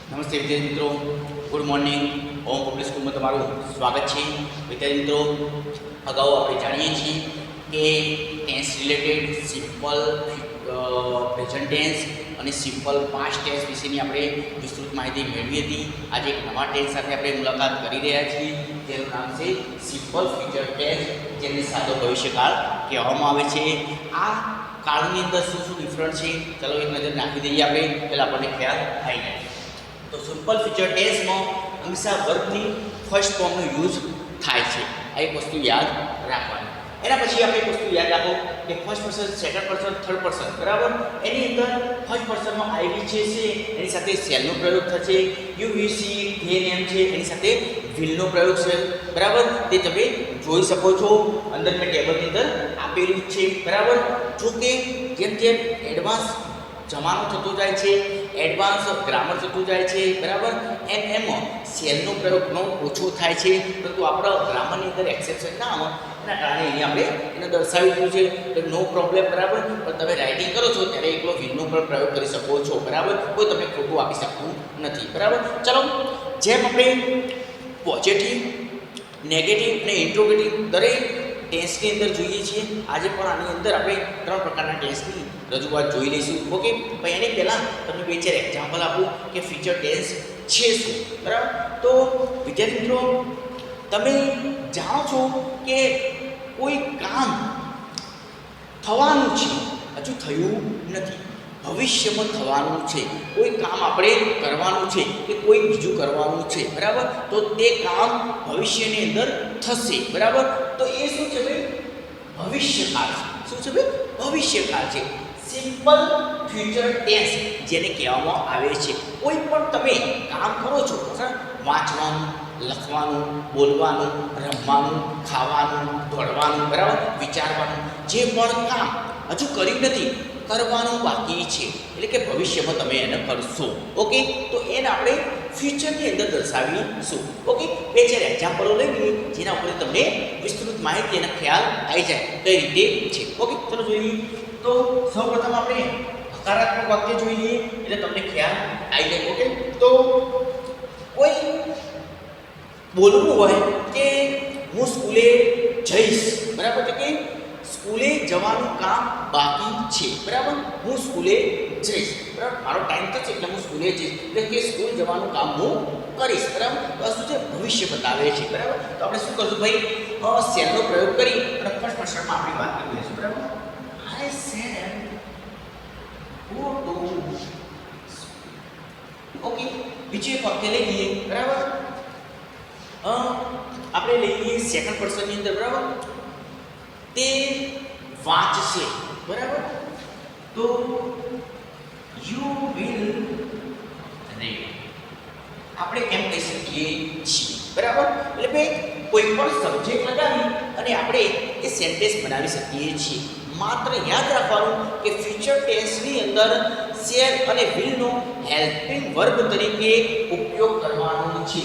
નમસ્તે વિદ્યાર્થી મિત્રો, ગુડ મોર્નિંગ. હોમ પબ્લિક સ્કૂલમાં તમારું સ્વાગત છે. વિદ્યાર્થી મિત્રો, અગાઉ આપણે જાણીએ છીએ કે tense related simple present tense અને સિમ્પલ પાસ્ટ ટેન્સ વિશેની આપણે વિસ્તૃત માહિતી મેળવી હતી. આજે એક નવા ટેન્સ સાથે આપણે મુલાકાત કરી રહ્યા છીએ. તેનું નામ છે સિમ્પલ ફ્યુચર ટેન્સ, જેને સાદો ભવિષ્યકાળ કહેવામાં આવે છે. આ કાળની અંદર શું શું ડિફરન્ટ છે, ચાલો એક નજર નાખી દઈએ આપણે, પહેલાં આપણને ખ્યાલ આવી જાય. તો સિમ્પલ ફ્યુચર ટેન્સમાં હંમેશા વર્બની ફર્સ્ટ ફોર્મનો યુઝ થાય છે. આ એક વસ્તુ યાદ રાખવાની. એના પછી આપણે એક વસ્તુ યાદ રાખો કે first person, second person, third person, બરાબર. એની અંદર ફર્સ્ટ પર્સનમાં આઈ વી છે, એની સાથે શેલનો પ્રયોગ થશે. You we she they name છે, એની સાથે વિલનો પ્રયોગ છે, બરાબર. તે તમે જોઈ શકો છો, અંદર મેં ટેબલની અંદર આપેલું છે, બરાબર. જો કે જેમ જેમ એડવાન્સ જમાનો થતો જાય છે, એડવાન્સ ગ્રામર થતું જાય છે, બરાબર, એમ સેલનો પ્રયોગ ઘણો ઓછો થાય છે. પરંતુ આપણા ગ્રામરની અંદર એક્સેપ્શન ના આવે એના કારણે અહીંયા આપણે એને દર્શાવી દીધું છે. તો નો પ્રોબ્લેમ, બરાબર. પણ તમે રાઇટિંગ કરો છો ત્યારે એકલો વિલનો પણ પ્રયોગ કરી શકો છો, બરાબર. કોઈ તમને ખોટું આપી શકતું નથી, બરાબર. ચલો, જેમ આપણે પોઝિટિવ, નેગેટિવ અને ઇન્ટ્રોગેટિવ દરેક ટેન્સની અંદર જોઈએ છીએ, આજે પણ આની અંદર આપણે 3 પ્રકારના ટેન્સની રજૂઆત જોઈ લઈશું. ઓકે, પણ એની પહેલાં તમને બે ચાર એક્ઝામ્પલ આપું કે ફ્યુચર ટેન્સ છે શું, બરાબર. તો વિદ્યાર્થી મિત્રો, તમે જાણો છો કે કોઈ કામ થવાનું છે, હજુ થયું નથી, ભવિષ્યમાં થવાનું છે. કોઈ કામ આપણે કરવાનું છે કે કોઈ બીજું કરવાનું છે, બરાબર. તો તે કામ ભવિષ્યની અંદર થશે, બરાબર. તો એ શું છે ભાઈ? ભવિષ્યકાળ છે. શું છે ભાઈ? ભવિષ્યકાળ છે. સિમ્પલ ફ્યુચર ટેન્સ જેને કહેવામાં આવે છે. કોઈ પણ તમે કામ કરો છો, વાંચવાનું, લખવાનું, બોલવાનું, રમવાનું, ખાવાનું, દોડવાનું, બરાબર, વિચારવાનું, જે પણ કામ હજુ કર્યું નથી, કરવાનું બાકી છે, એટલે કે ભવિષ્યમાં તમે એને કરશો. ઓકે, તો એને આપણે ફ્યુચરની અંદર દર્શાવીશું. ઓકે, બે ચાર એક્ઝામ્પલો લઈ લઈએ જેના ઉપર તમને વિસ્તૃત માહિતી અને ખ્યાલ આવી જાય કઈ રીતે છે. ઓકે, ચલો જોઈએ. તો સૌપ્રથમ આપણે હકારાત્મક વાક્ય જોઈ લઈએ એટલે તમને ખ્યાલ આવી જાય. ઓકે, તો કોઈ બોલવું હોય કે હું સ્કૂલે જઈશ, બરાબર, તો કે સ્કૂલે જવાનું કામ બાકી છે, બરાબર. હું સ્કૂલે જઈશ, બરાબર, મારો ટાઈમ થશે એટલે હું સ્કૂલે જઈશ, એટલે કે સ્કૂલ જવાનું કામ હું કરીશ, બરાબર. તો આ શું છે? ભવિષ્ય બતાવે છે, બરાબર. તો આપણે શું કરશું ભાઈ? સેલનો પ્રયોગ કરી અને ફર્સ્ટ પર્સનમાં આપણી વાત કરી દઈશું, બરાબર. I said go to. Okay, બીજું એક વાક્ય લઈ લઈએ, બરાબર. આપણે લઈ લઈએ સેકન્ડ પર્સનની અંદર, બરાબર. તે વાંચશે, બરાબર. તો યુ વિલ રીડ. આપણે એમ કહી શકીએ છીએ, બરાબર. એટલે ભાઈ કોઈ પણ સબ્જેક્ટ લગાવી અને આપણે એ સેન્ટેન્સ બનાવી શકીએ છીએ. માત્ર યાદ રાખવાનું કે ફ્યુચર ટેન્સની અંદર શેર અને વિલનો હેલ્પિંગ વર્બ તરીકે ઉપયોગ કરવાનો છે.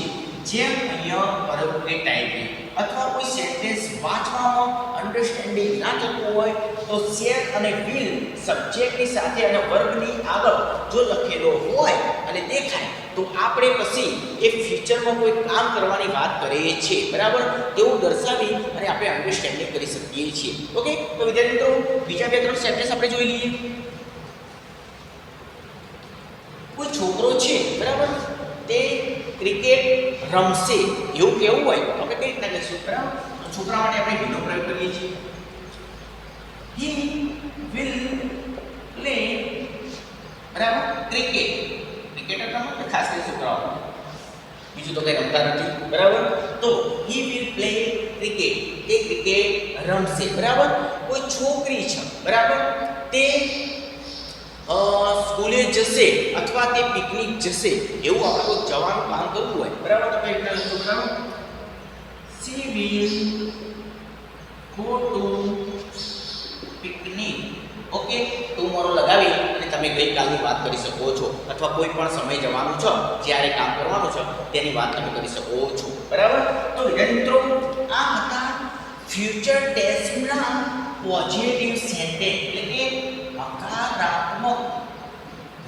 જેમ અહીંયા બરોબર ટાઈપિંગ અથવા કોઈ સેન્ટેન્સ વાંચવામાં અન્ડરસ્ટેન્ડિંગ ના થતું હોય તો શેર અને વિલ સબ્જેક્ટની સાથે અને વર્બની આગળ જો લખેલો હોય અને દેખાય તો આપણે પછી એ ફ્યુચરમાં કોઈ કામ કરવાની વાત કરીએ છીએ, બરાબર, તેવું દર્શાવી અને આપણે અન્ડરસ્ટેન્ડિંગ કરી શકીએ છીએ. ઓકે, તો વિદ્યાર્થી મિત્રો, બીજા 2-3 સેન્ટેન્સ આપણે જોઈ લઈએ. કોઈ છોકરો છે, બરાબર, તે ક્રિકેટ રમશે એવું કેવું હોય તો આપણે કઈ રીતના કહીશું, બરાબર. છોકરા માટે આપણે વિનો પ્રયોગ કરીએ છીએ. હી વિલ પ્લે, બરાબર, ક્રિકેટ. ક્રિકેટર રમત ખાસ કરી છોકરાઓ, બીજું તો કંઈ રમતા નથી, બરાબર. તો હી વિલ પ્લે ક્રિકેટ, તે ક્રિકેટ રમશે, બરાબર. કોઈ છોકરી છે, બરાબર, તે સ્કૂલે જશે અથવા તે પિકનિક જશે એવું આપણે કોઈ જવાનું કામ કરવું હોય, બરાબર. તો કઈ રીતના લખો, બરાબર. She will go to picnic. Okay, tomorrow લગાવી અને તમે ગઈકાલની વાત કરી શકો છો અથવા કોઈ પણ સમય જવાનું છે, જ્યારે કામ કરવાનું છે તેની વાત તમે કરી શકો છો, બરાબર. તો વિદ્યાર્થી મિત્રો, આ હતા ફ્યુચર ટેન્સના પોઝિટિવ સેન્ટેન્સ, એટલે કે હકારાત્મક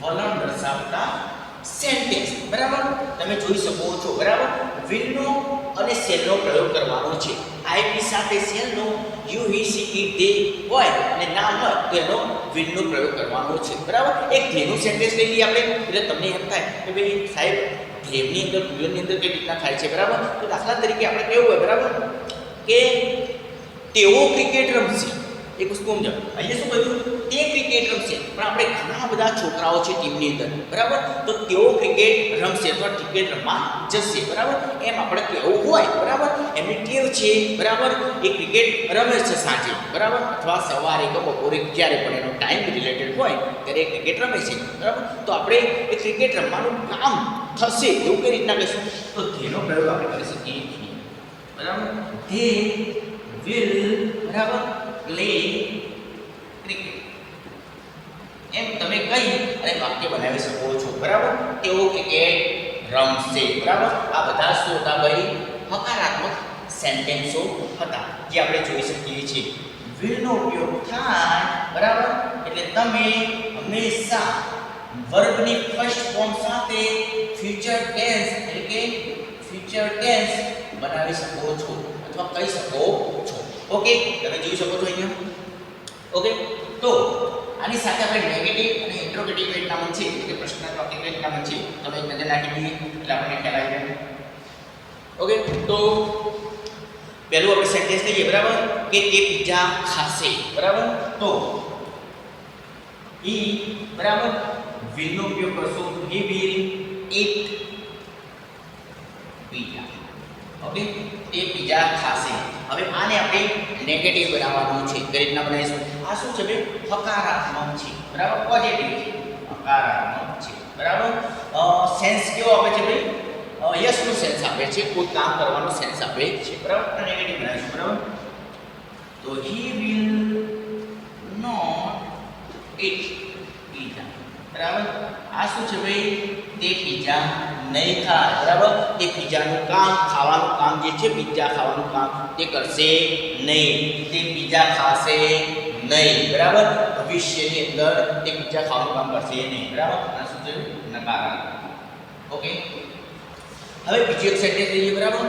વલણ દર્શાવતા સેન્ટેન્સ. બરાબર. તમે જોઈ શકો છો બરાબર. વિલનો અને શેલનો પ્રયોગ કરવાનો છે. આઈપી સાથે શેલનો યુ હી સી ઇટ દે હોય અને નામ હોય તો એનો વિલનો પ્રયોગ કરવાનો છે બરાબર. એક ધ્યેયનું સેન્ટેન્સ લઈ લઈએ આપણે, એટલે તમને એમ થાય કે ભાઈ સાહેબ ધ્યેયની અંદર વિલનની અંદર કઈ રીતના થાય છે બરાબર. તો દાખલા તરીકે આપણે કેવું હોય બરાબર કે તેઓ ક્રિકેટ રમશે. એક વસ્તુ સમજો, અહીંયા શું કહ્યું? તે ક્રિકેટ રમશે, પણ આપણે ઘણા બધા છોકરાઓ છે ટીમની અંદર બરાબર. તો તેઓ ક્રિકેટ રમશે અથવા ક્રિકેટ રમવા જશે બરાબર. એમ આપણે કહેવું હોય બરાબર. એમની ટેવ છે બરાબર, એ ક્રિકેટ રમે છે સાંજે બરાબર, અથવા સવારે કે બપોરે જ્યારે પણ એનો ટાઈમ રિલેટેડ હોય ત્યારે એ ક્રિકેટ રમે છે બરાબર. તો આપણે એ ક્રિકેટ રમવાનું કામ થશે એવું કઈ રીતના કહીશું? તો તેનો પ્રયોગ આપણે કરી શકીએ છીએ બરાબર. ધે વિલ બરાબર પ્લે ક્રિકેટ, એમ તમે કહી અને વાક્ય બનાવી શકો છો બરાબર. તેઓ ક્રિકેટ રમશે બરાબર. આ બધા શું હતા ભાઈ? હકારાત્મક સેન્ટેન્સો હતા જે આપણે જોઈ શકીએ છીએ. વિલનો ઉપયોગ થાય બરાબર, એટલે તમે હંમેશા વર્બની ફર્સ્ટ ફોર્મ સાથે ફ્યુચર ટેન્સ એટલે કે ફ્યુચર ટેન્સ બનાવી શકો છો અથવા કહી શકો છો. ઓકે, તમે જોઈ શકો છો અહીંયા. ઓકે, તો આની સાથે આપણે નેગેટિવ અને ઇન્ટ્રોગેટિવ કઈ નામ છે એટલે પ્રશ્નાત્મક કઈ નામ છે તમે એક નજર નાખી દઈએ એટલે આપણને ખ્યાલ આવી જાય. ઓકે, તો પહેલું આપણે સેન્ટેન્સ લઈએ બરાબર કે તે પિઝા ખાશે બરાબર. તો ઈ બરાબર વિલ નો ઉપયોગ કરશો. He will eat pizza. Okay, તે પિઝા ખાશે. હવે આને આપણે નેગેટિવ બનાવવાનું છે. કઈ રીતના બનાવીશું? આ શું છે ભાઈ? હકારાત્મક છે બરાબર, પોઝિટિવ છે, હકારાત્મક છે બરાબર. સેન્સ કેવો આપે છે ભાઈ? યસ નો સેન્સ આપે છે, કોઈ કામ કરવાનો સેન્સ આપે છે બરાબર. નેગેટિવ બનાવીશું બરાબર. તો he will not eat pizza બરાબર. આ શું છે ભાઈ? તે પિઝા નહીં ખાય બરાબર. તે પિઝાનું કામ, ખાવાનું કામ જે છે પિઝા ખાવાનું કામ તે કરશે નહીં. તે પિઝા ખાશે નહીં બરાબર. ભવિષ્યની અંદર તે પિઝા ખાવાનું કામ કરશે નહીં બરાબર. આ શું છે? નકારાત્મક. ઓકે, હવે બીજું એક સેન્ટેન્સ લઈએ બરાબર.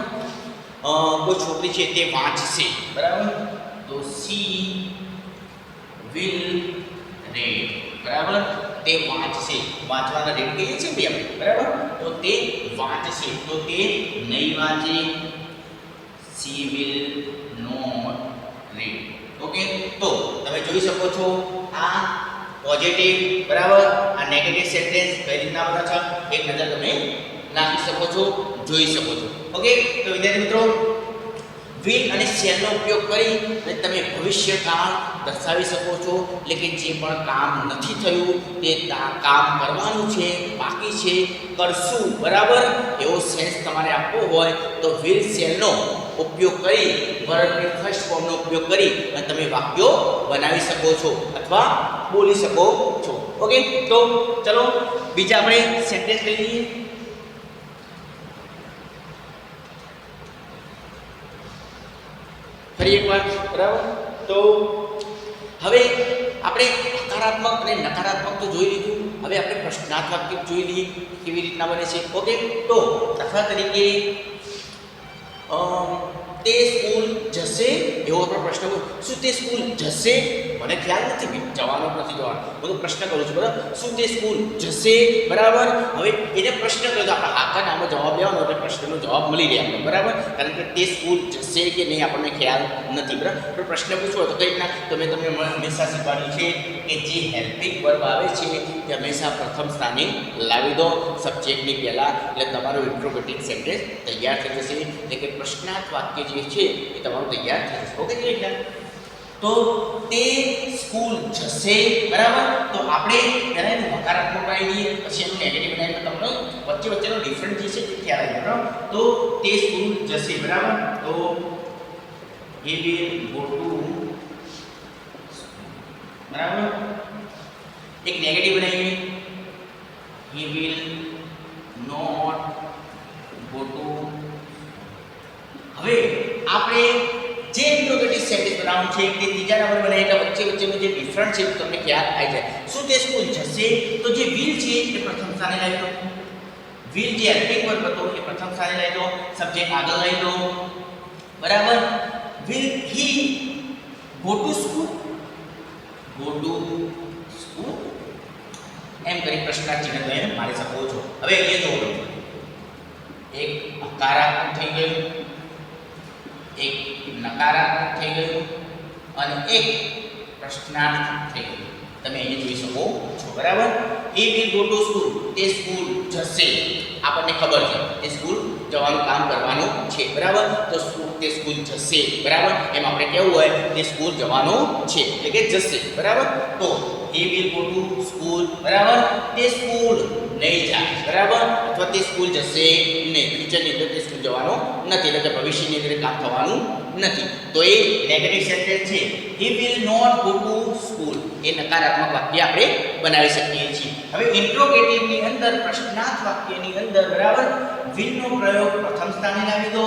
કોઈ છોકરી છે તે વાંચશે બરાબર. તો સી વિલ રીડ બરાબર. તે વાંચશે, વાંચવાના રેડ કહીએ છીએ ભાઈ આપણે બરાબર. તો તે વાંચશે, તો તે નહીં વાંચે. She will not read. Okay, તો તમે જોઈ શકો છો આ પોઝિટિવ બરાબર, આ નેગેટિવ સેન્ટેન્સ કઈ રીતના બના છે એક નજર તમે નાખી શકો છો, જોઈ શકો છો. ઓકે, તો વિદ્યાર્થી મિત્રો વિલ અને શેલનો ઉપયોગ કરી અને તમે ભવિષ્યકાળ દર્શાવી શકો છો. એટલે કે જે પણ કામ નથી થયું તે કામ કરવાનું છે, બાકી છે, કરશું બરાબર, એવો સેન્સ તમારે આપવો હોય તો વિલ શેલનો ઉપયોગ કરી વર્બની ફર્સ્ટ ફોર્મનો ઉપયોગ કરી અને તમે વાક્યો બનાવી શકો છો અથવા બોલી શકો છો. ઓકે, તો ચલો બીજા આપણે સેન્ટેન્સ લઈ લઈએ. ફરી એકવાર બરાબર. તો હવે આપણે હકારાત્મક અને નકારાત્મક તો જોઈ લીધું. હવે આપણે પ્રશ્નાત્મક જોઈ લઈએ કેવી રીતના બને છે. ઓકે, તો દાખલા તરીકે તે સ્કૂલ જશે એવો આપણો પ્રશ્ન હોય. શું તે સ્કૂલ જશે? મને ખ્યાલ નથી કે જવાનો નથી જવાનો, હું તો પ્રશ્ન કરું છું બરાબર. શું તે સ્કૂલ જશે બરાબર. હવે એને પ્રશ્ન કર્યો આપણે આખા નામનો જવાબ લેવાનો એટલે પ્રશ્નનો જવાબ મળી રહે આપણે બરાબર. કારણ કે તે સ્કૂલ જશે કે નહીં આપણને ખ્યાલ નથી બરાબર. પણ પ્રશ્ન પૂછવો તો કઈ રીતના તમે હંમેશા શીખવાડ્યું છે કે જે હેલ્પિંગ વર્બ આવે છે તે હંમેશા પ્રથમ સ્થાને લાવી દો સબ્જેક્ટની પહેલાં, એટલે તમારું ઇન્ટ્રોગેટિવ સેન્ટેન્સ તૈયાર થઈ જશે. એટલે કે પ્રશ્નાર્થ વાક્ય જે છે એ તમારું તૈયાર થઈ જશે. ઓકે, એટલે તો તે સ્કૂલ જશે બરાબર. તો આપણે પહેલાં એનું હકારાત્મક બનાવી દઈએ, પછી એનું નેગેટિવ બનાવીએ તો તમને વચ્ચેનો ડિફરન્સ જે છે એ ખ્યાલ આવી જાય બરાબર. તો તે સ્કૂલ જશે બરાબર. તો હી વિલ ગો ટુ બરાબર. એક નેગેટિવ બનાવીએ, he will not go to. હવે આપણે જે ઇન્ટ્રોગેટિવ સેન્ટેન્સ બનાવવાનું છે તે ત્રીજા નંબર બને એટલે વચ્ચેનો જે ડિફરન્સ છે તમને ખ્યાલ આવી જાય. શું તે સ્કૂલ જશે? તો જે વિલ છે એ પ્રથમ સ્થાને લાવી દો. વિલ જે હેલ્પિંગ વર્બ હતો એ પ્રથમ સ્થાને લઈ લો, સબ્જેક્ટ આગળ લઈ લો, બરાબર. Will he go to school, go to school એમ કરી પ્રશ્નાર્થ ચિહ્ન તમે મારી શકો છો. હવે એ જોવો, એક હકારાત્મક થઈ ગયું, એક નકારાત્મક થઈ ગયું અને એક પ્રશ્નાર્થ થઈ ગયું. તમે અહીં જોઈ શકો છો, બરાબર. He will go to school, તે સ્કૂલ જશે, આપણને ખબર છે તે સ્કૂલ જવાનું કામ કરવાનું છે, બરાબર. તો તે સ્કૂલ જશે, બરાબર. એમ આપણે કેવું હોય તે સ્કૂલ જવાનું છે એટલે કે જશે, બરાબર. તો he will go to school, બરાબર. તે સ્કૂલ નહીં જાય, બરાબર, અથવા તે સ્કૂલ જશે નહીં. ફ્યુચરની અંદર તે સ્કૂલ જવાનું નથી એટલે કે ભવિષ્યની અંદર કામ થવાનું નથી. તો એ નેગેટિવ સેન્ટેન્સ છે. He will not go to school, એ નકારાત્મક વાક્ય આપણે બનાવી શકીએ છીએ. હવે ઇન્ટ્રોગેટિવની અંદર પ્રશ્નાર્થ વાક્યની અંદર, બરાબર, વિલ નો પ્રયોગ પ્રથમ સ્થાને લાવી દો,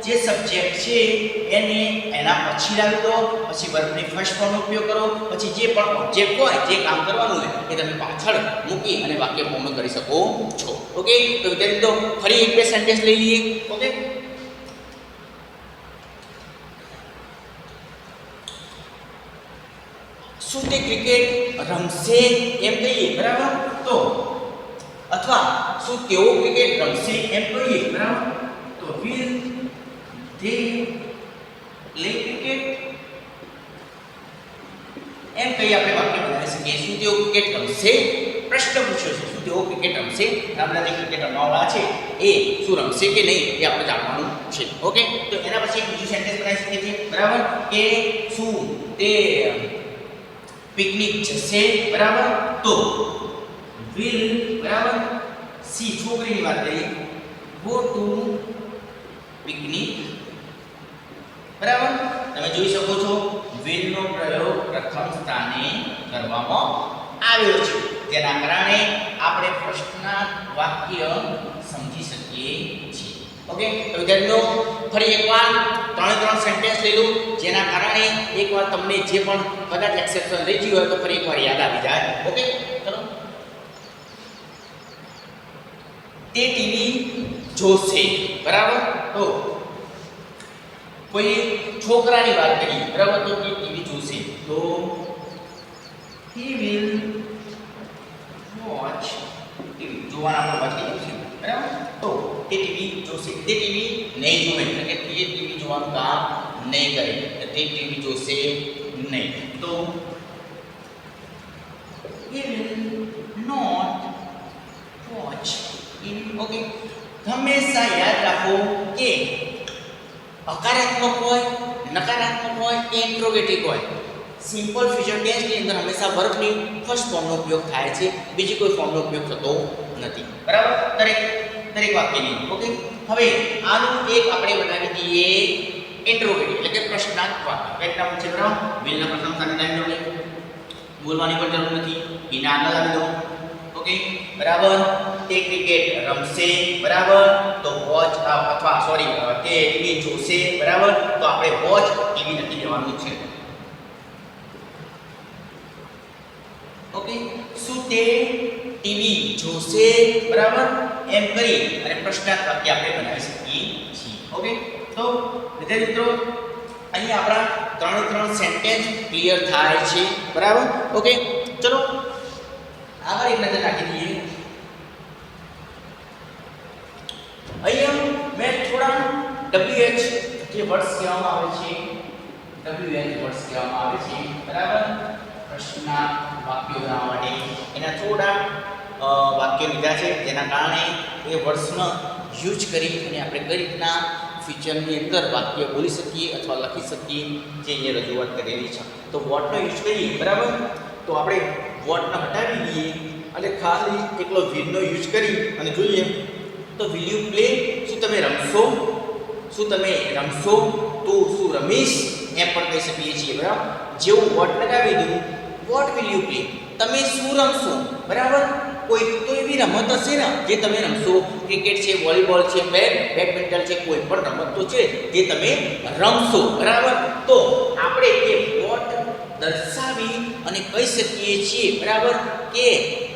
જે સબ્જેક્ટ છે એને એના પછી લાવી દો, પછી વર્બની ફર્સ્ટ ફોર્મનો ઉપયોગ કરો, પછી જે પણ ઓબ્જેક્ટ હોય જે કામ કરવાનું હોય એ તમે પાછળ મૂકી અને વાક્ય પૂર્ણ કરી શકો છો. ઓકે, તો વિદ્યાર્થી મિત્રો ફરી એક બે સેન્ટેન્સ લઈ લઈએ. ઓકે, શું તે ક્રિકેટ રમશે એમ કહીએ, બરાબર. તો અથવા શું તેઓ ક્રિકેટ રમશે એમ કહીએ, બરાબર. તો વિલ ધે પ્લે ક્રિકેટ એમ કહી આપણે વાક્ય બનાવી શકીએ. શું તેઓ ક્રિકેટ રમશે, પ્રશ્ન પૂછ્યો છે, શું તેઓ ક્રિકેટ રમશે, આપણા જે ક્રિકેટ રમવાવાળા છે એ શું રમશે કે નહીં એ આપણે જાણવાનું છે. ઓકે, તો એના પછી એક બીજું સેન્ટેન્સ બનાવી શકીએ છીએ, બરાબર, કે શું તે પિકનિક જશે, બરાબર. તો વિલ, બરાબર, સી છોકરીની વાત કરીએ, ગો ટુ પિકનિક, બરાબર. તમે જોઈ શકો છો વિલ નો પ્રયોગ પ્રથમ સ્થાને કરવામાં આવ્યો છે, જેના કારણે આપણે પ્રશ્નાર્થ વાક્ય સમજી શકીએ છીએ. ઓકે, તો વિદ્યાર્થીઓ ફરી એકવાર ત્રણ સેન્ટેન્સ લઈ લો, જેના કારણે એકવાર તમને જે પણ કદાચ એક્સેપ્શન રહી ગયું હોય તો ફરી એકવાર યાદ આવી જાય. ઓકે, ચલો. તે ટીવી જોશે, બરાબર. તો કોઈ છોકરાની વાત કરીએ, બરાબર, તો તે ટીવી જોશે, તો he will watch TV, જોવાના આપણે વાત કરીએ છીએ, બરાબર. તો તે ટીવી જોશે, તે ટીવી નહીં જોવે એટલે કે તે ટીવી જોવાનું કામ નહીં કરે, તે ટીવી જોશે નહીં. તો he will not watch TV. Okay, હંમેશા યાદ રાખો કે હકારાત્મક હોય, નકારાત્મક હોય કે ઇન્ટ્રોગેટિવ હોય, સિમ્પલ ફ્યુચર ટેન્સની અંદર હંમેશા વર્બની ફર્સ્ટ ફોર્મનો ઉપયોગ થાય છે, બીજી કોઈ ફોર્મનો ઉપયોગ થતો નથી, બરાબર, દરેક વાક્યની. ઓકે, હવે આનું એક આપણે બનાવી દઈએ ઇન્ટ્રોગેટિવ એટલે કે પ્રશ્નાર્થ વાક્ય. એક્ઝામ્પલ છે, બરાબર, વિલના પ્રથમ સ્થાને લાવી દો, બોલવાની પણ જરૂર નથી, બીના આગળ લાવી દો. ઓકે, બરાબર. તે ક્રિકેટ રમશે, બરાબર, તો વોચ અથવા સોરી તે ટીવી જોશે, બરાબર, તો આપણે વોચ ટીવી નથી લેવાનું છે. ઓકે, શું તે ટીવી જોશે, બરાબર, એમ કરી અને પ્રશ્નાર્થ વાક્ય આપણે બનાવી શકીએ છીએ. ઓકે, તો વિદ્યાર્થી મિત્રો અહીં આપણા ત્રણ સેન્ટેન્સ ક્લિયર થાય છે, બરાબર. ઓકે, ચલો આગળ એક નજર નાખી દઈએ. અહીંયા મેં થોડા WH જે વર્ડ્સ કહેવામાં આવે છે, WH વર્ડ્સ કહેવામાં આવે છે, બરાબર, પ્રશ્નાર્થ વાક્યો બનાવવા માટે એના થોડા વાક્યો લીધા છે, જેના કારણે એ વર્ડ્સનો યુઝ કરી અને આપણે કઈ રીતના ફ્યુચરની અંદર વાક્ય બોલી શકીએ અથવા લખી શકીએ જે અહીંયા રજૂઆત કરેલી છે. તો વોટનો યુઝ કરીએ, બરાબર, તો આપણે વોટને હટાવી દઈએ અને ખાલી એકલો વિલનો યુઝ કરી અને જોઈએ તો વિલ યુ પ્લે, શું તમે રમશો, શું તમે રમશો, તો શું રમીશ એમ પણ કહી શકીએ છીએ, બરાબર. જેવું વોટ લગાવી દઉં, વોટ વિલ યુ પ્લે, તમે શું રમશો, બરાબર. કોઈ તો એવી રમત હશે ને જે તમે રમશો, ક્રિકેટ છે, વોલીબોલ છે, બેડમિન્ટન છે, કોઈ પણ રમત તો છે જે તમે રમશો, બરાબર. તો આપણે એ વોટ દર્શાવી અને કહી શકીએ છીએ બરાબર કે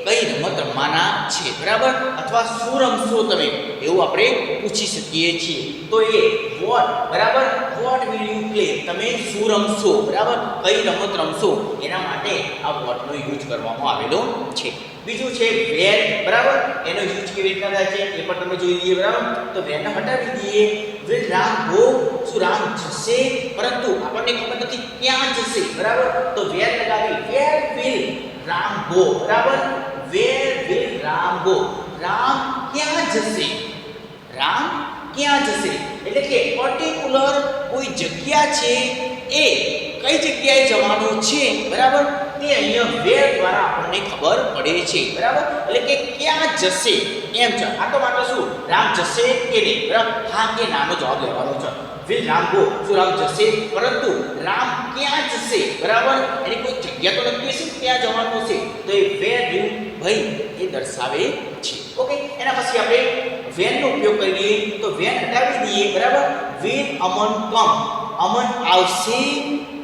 કઈ રમત રમવાના છે બરાબર, અથવા શું રમશો તમે એવું આપણે પૂછી શકીએ છીએ. તો એ વોટ બરાબર, વોટ વિલ યુ પ્લે, તમે શું રમશો બરાબર, કઈ રમત રમશો એના માટે આ વોટનો યુઝ કરવામાં આવેલો છે. બીજું છે વેર બરાબર, એનો યુઝ કેવી રીતના થાય છે એ પણ તમે જોઈ લઈએ બરાબર. તો વેરને હટાવી દઈએ. વિલ રામ ગો, શું રામ જશે, પરંતુ આપણને ખબર નથી ક્યાં જશે બરાબર, તો વેર લગાવી વેર વિલ રામ ગો બરાબર, where will Ram go, Ram ક્યાં જશે, રામ ક્યાં જશે, એટલે કે પર્ટિક્યુલર કોઈ જગ્યા છે એ કઈ જગ્યાએ જવાનું છે બરાબર, તે અહીંયા વેર દ્વારા આપણને ખબર પડે છે બરાબર, એટલે કે ક્યાં જશે એમ છે. આ તો માત્ર શું રામ જશે કે નહીં બરાબર, હા કે નાનો જવાબ લેવાનો છે. વિલ રામ ગો, શું રામ જશે, પરંતુ રામ ક્યાં જશે બરાબર, એની કોઈ જગ્યા તો નક્કી હશે ક્યાં જવાનું છે, તો એ વેર વિલ ભાઈ એ દર્શાવે છે. ઓકે, એના પછી આપણે વેન નો ઉપયોગ કરીએ તો વેન હટાવી દઈએ બરાબર. વિલ અમન કમ, અમન આવશે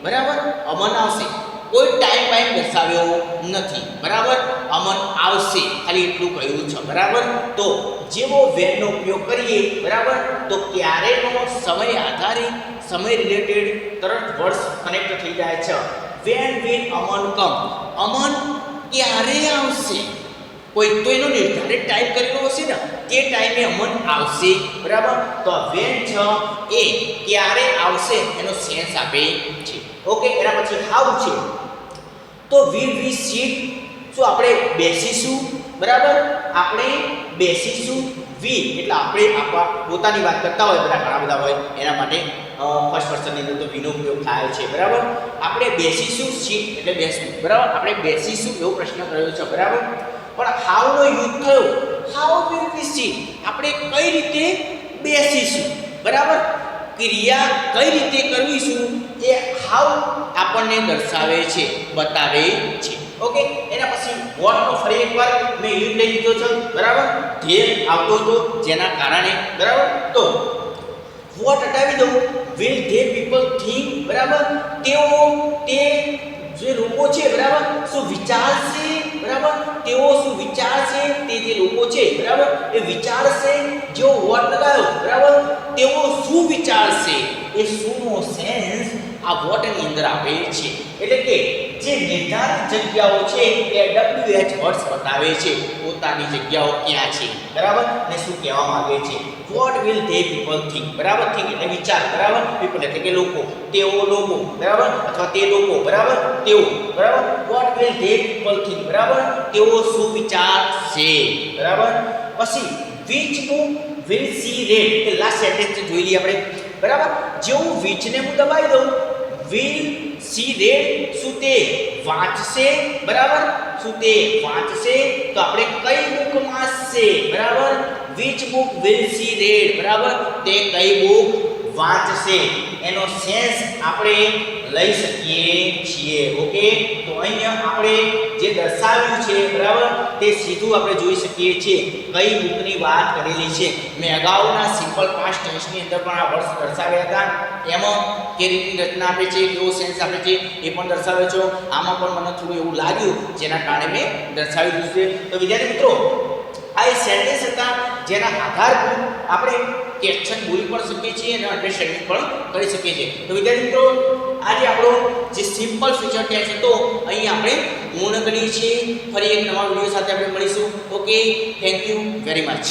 બરાબર, અમન આવશે, કોઈ ટાઈમ દર્શાવ્યો નથી બરાબર, અમન આવશે ખાલી એટલું કહ્યું છે બરાબર. તો જેવો વેનનો ઉપયોગ કરીએ બરાબર, તો ક્યારેનો સમય આધારિત, સમય રિલેટેડ તરત વર્ડ્સ કનેક્ટ થઈ જાય છે. વેન વિલ અમન કમ, અમન ક્યારે આવશે, કોઈ તો એનો નિર્ધારિત ટાઈમ કરેલો હશે ને તે ટાઈમે અમન આવશે બરાબર. તો વેન છે એ ક્યારે આવશે એનો સેન્સ આપે છે. ઓકે, એના પછી હાઉ છે, તો વિલ વી સીટ, શું આપણે બેસીશું બરાબર, આપણે બેસીશું. વી એટલે આપણે આપણા પોતાની વાત કરતા હોય બધા, ઘણા બધા હોય એના માટે ફર્સ્ટ પર્સનની અંદર તો વીનો ઉપયોગ થાય છે બરાબર. આપણે બેસીશું, સીટ એટલે બેસવું બરાબર, આપણે બેસીશું એવો પ્રશ્ન કર્યો છે બરાબર. પણ હાઉ નો યુઝ થયો, હાઉ વિલ વી સીટ, આપણે કઈ રીતે બેસીશું બરાબર, ક્રિયા કઈ રીતે કરવીશું એ હાઉ આપણને દર્શાવે છે, બતાવે છે. ઓકે, એના પછી વોટનો ફરી એકવાર મેં યુઝ લઈ લીધો છે બરાબર, ધ્યેય આવતો હતો જેના કારણે બરાબર. તો વોટ હટાવી દઉં, વિલ ધે પીપલ થિંક બરાબર, તેઓ તે જે લોકો છે બરાબર શું વિચારશે બરાબર, તેઓ શું વિચારશે, તે જે લોકો છે બરાબર એ વિચારશે. જેઓ વોટ લગાવ્યો બરાબર, તેઓ શું વિચારશે, એ શુંનો સેન્સ આ વોટની અંદર આપે છે. એટલે કે જે નિર્ધારિત જગ્યાઓ છે એ WH વર્ડ્સ બતાવે છે, પોતાની જગ્યાઓ ક્યાં છે બરાબર, ને શું કહેવા માંગે છે. What will they people think બરાબર, થિંક એટલે વિચાર બરાબર, પીપલ એટલે કે લોકો, તેઓ લોકો બરાબર, અથવા તે લોકો બરાબર, તેઓ બરાબર. What will they people think બરાબર, તેઓ શું વિચારશે બરાબર. પછી which book will she read, કે લાસ્ટ સેન્ટેન્સ જોઈ લઈએ આપણે બરાબર. જેવું which ને હું દબાવી દઉં, will she read, શું તે વાંચશે બરાબર, શું તે વાંચશે, તો આપણે કઈ બુક વાંચશે બરાબર, which book will she read બરાબર, તે કઈ બુક વાંચશે એનો સેન્સ આપણે લઈ શકીએ છીએ. ઓકે, તો અહીંયા આપણે જે દર્શાવ્યું છે બરાબર તે સીધું આપણે જોઈ શકીએ છીએ કઈ બુકની વાત કરેલી છે. મેં અગાઉના સિમ્પલ પાસ્ટ ટેન્સની અંદર પણ આ વર્ડ્સ દર્શાવ્યા હતા, એમાં કે રીતની રચના આપે છે, કેવો સેન્સ આપે છે એ પણ દર્શાવ્યો છો. આમાં પણ મને થોડું એવું લાગ્યું જેના કારણે મેં દર્શાવી દીધું છે. તો વિદ્યાર્થી મિત્રો, આ એ સેન્ટેન્સ હતા જેના આધારભૂત આપણે ક્વેશ્ચન બોલી પણ શકીએ છીએ અને અન્ડરસ્ટેન્ડિંગ પણ કરી શકીએ છીએ. તો વિદ્યાર્થી મિત્રો, આજે આપણો જે સિમ્પલ ફીચર ટેસ્ટ હતો અહીં આપણે પૂર્ણ કરીએ છીએ. ફરી એક નવા વિડીયો સાથે આપણે મળીશું. Okay, thank you very much.